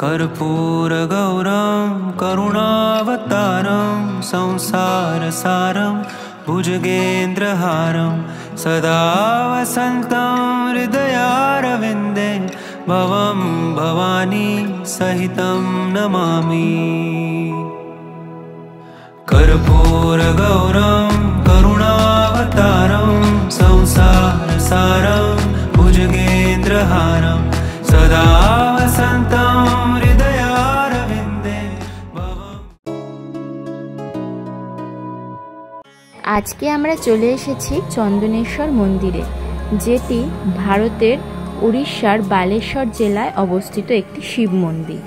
कर्पूरगौरं करुणावतारं संसारसारं भुजगेन्द्रहारं सदा वसन्तं हृदयारविन्दे भवं भवानी सहितं नमामि। कर्पूरगौरं करुणावतारं संसारसारं भुजगेन्द्रहारं सदा वसन्तं हृदयारविन्दे भवं। আজকে আমরা চলে এসেছি চন্দনেশ্বর মন্দিরে, যেটি ভারতের উড়িষ্যার বালেশ্বর জেলায় অবস্থিত একটি শিব মন্দির।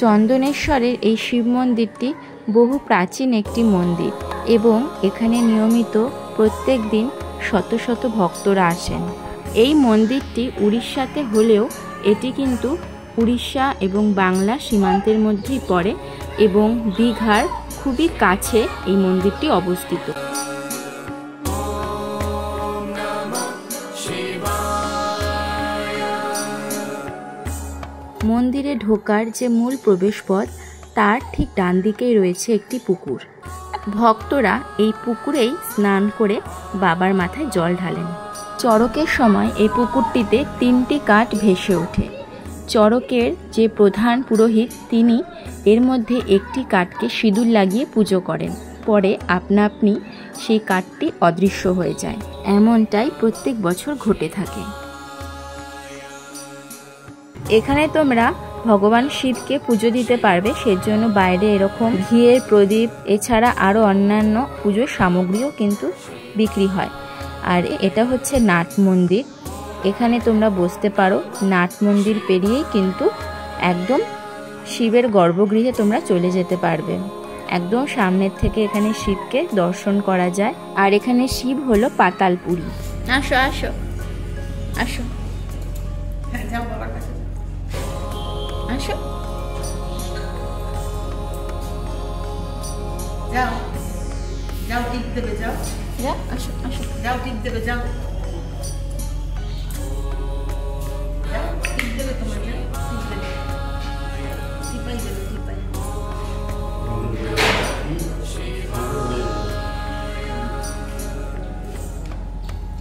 চন্দনেশ্বরের এই শিব মন্দিরটি বহু প্রাচীন একটি মন্দির এবং এখানে নিয়মিত প্রত্যেক দিন শত শত ভক্তরা আসেন। এই মন্দিরটি উড়িষ্যাতে হলেও এটি কিন্তু উড়িষ্যা এবং বাংলা সীমান্তের মধ্যেই পড়ে এবং দীঘার খুবই কাছে এই মন্দিরটি অবস্থিত। মন্দিরে ঢোকার যে মূল প্রবেশপথ তার ঠিক ডান দিকেই রয়েছে একটি পুকুর। ভক্তরা এই পুকুরেই স্নান করে বাবার মাথায় জল ঢালেন। চড়কের সময় এই পুকুরটিতে 3টি কাঠ ভেসে ওঠে। চড়কের যে প্রধান পুরোহিত তিনি এর মধ্যে একটি কাঠকে সিঁদুর লাগিয়ে পুজো করেন, পরে আপনা আপনি সেই কাঠটি অদৃশ্য হয়ে যায়। এমনটাই প্রত্যেক বছর ঘটে থাকে। এখানে তোমরা ভগবান শিবকে পুজো দিতে পারবে, সেজন্য বাইরে এরকম ঘিয়ের প্রদীপ এছাড়া আরও অন্যান্য পুজোর সামগ্রীও কিন্তু বিক্রি হয়। আর এটা হচ্ছে নাট মন্দির। এখানে তোমরা বসতে পারো। নাট মন্দির পেরিয়েই কিন্তু একদম শিবের গর্ভগৃহে তোমরা চলে যেতে পারবে। একদম সামনের থেকে এখানে শিবকে দর্শন করা যায়। আর এখানে শিব হলো পাতালপুরী। আসো আসো আসো আসো, যাও যাও টিপ দেবে, যাও যাও, আসো আসো, যাও টিপ দেবে, যাও যাও টিপ দেবে, তোমার টিপ দেবে, টিপাই দেবে, টিপাই।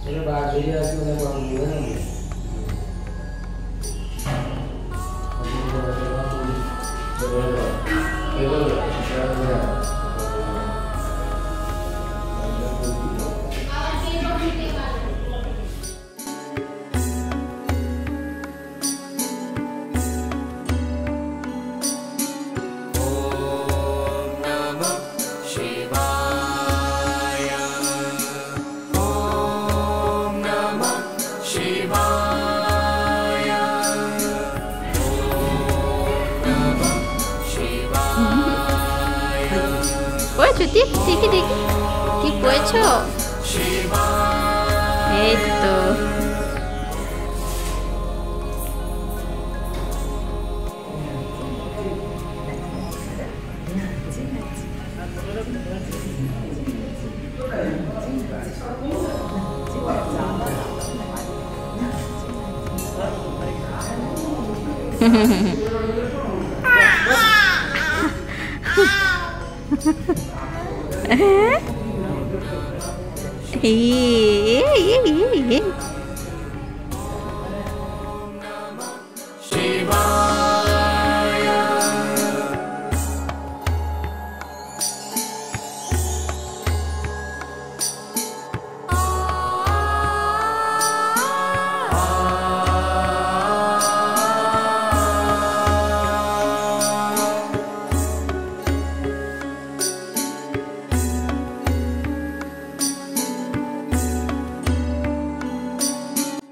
এটা বাদ দিয়ে আসলে বন্ধ হয়ে যাবে। দেখি দেখি কি পড়েছ? এই তো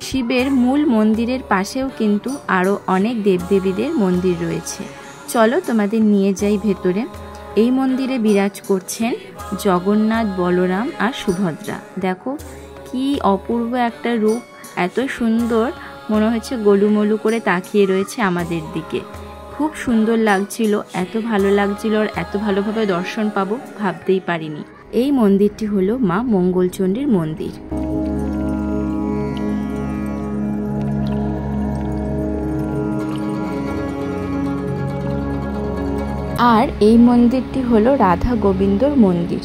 শিবের মূল মন্দিরের পাশেও কিন্তু আরও অনেক দেবদেবীদের মন্দির রয়েছে। চলো তোমাদের নিয়ে যাই ভেতরে। এই মন্দিরে বিরাজ করছেন জগন্নাথ, বলরাম আর সুভদ্রা। দেখো কি অপূর্ব একটা রূপ, এত সুন্দর, মনে হচ্ছে গোলুমলু করে তাকিয়ে রয়েছে আমাদের দিকে। খুব সুন্দর লাগছিল, এত ভালো লাগছিল, আর এত ভালোভাবে দর্শন পাবো ভাবতেই পারিনি। এই মন্দিরটি হলো মা মঙ্গলচণ্ডীর মন্দির। আর এই মন্দিরটি হলো রাধা গোবিন্দর মন্দির।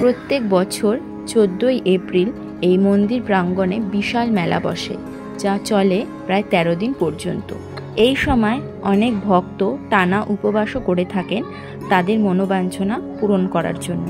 প্রত্যেক বছর 14ই এপ্রিল এই মন্দির প্রাঙ্গণে বিশাল মেলা বসে, যা চলে প্রায় 13 দিন পর্যন্ত। এই সময় অনেক ভক্ত টানা উপবাসও করে থাকেন তাদের মনোবাঞ্ছনা পূরণ করার জন্য।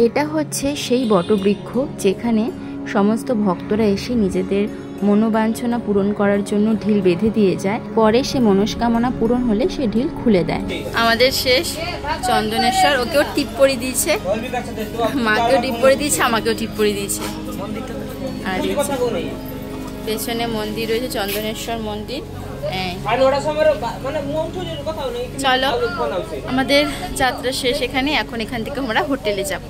এটা হচ্ছে সেই বটবৃক্ষ যেখানে সমস্ত ভক্তরা এসে নিজেদের মনোবাঞ্ছনা পূরণ করার জন্য ঢিল বেঁধে দিয়ে যায়, পরে সে মনস্কামনা পূরণ হলে সে ঢিল খুলে দেয়। আমাদের শেষ চন্দনেশ্বর, ওকেও টিপ পরিয়ে দিয়েছে, মাকেও টিপ পরিয়ে দিয়েছে, আমাকেও টিপ পরিয়ে দিয়েছে। আর পেছনে মন্দির রয়েছে, চন্দনেশ্বর মন্দির। চলো, আমাদের যাত্রা শেষ এখানে। এখন এখান থেকে আমরা হোটেলে যাব।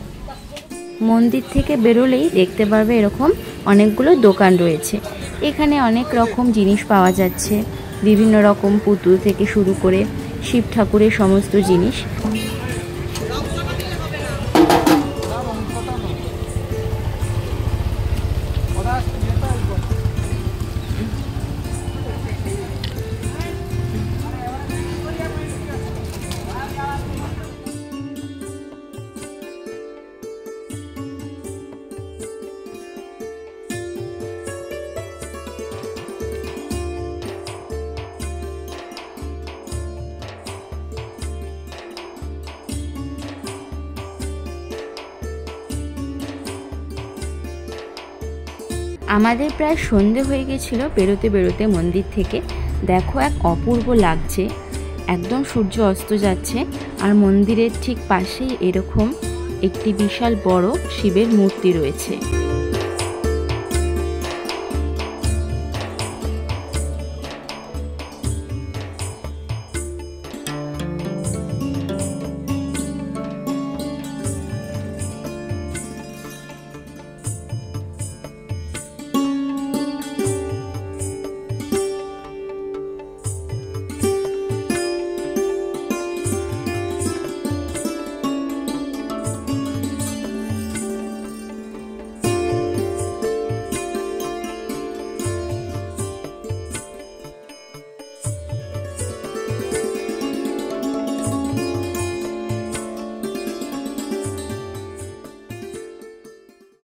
মন্দির থেকে বেরোলেই দেখতে পারবে এরকম অনেকগুলো দোকান রয়েছে। এখানে অনেক রকম জিনিস পাওয়া যাচ্ছে, বিভিন্ন রকম পুতুল থেকে শুরু করে শিব ঠাকুরের সমস্ত জিনিস। আমাদের প্রায় সন্ধে হয়ে গেছিল বেরোতে বেরোতে মন্দির থেকে। দেখো, এক অপূর্ব লাগছে, একদম সূর্য অস্ত যাচ্ছে। আর মন্দিরের ঠিক পাশেই এরকম একটি বিশাল বড় শিবের মূর্তি রয়েছে।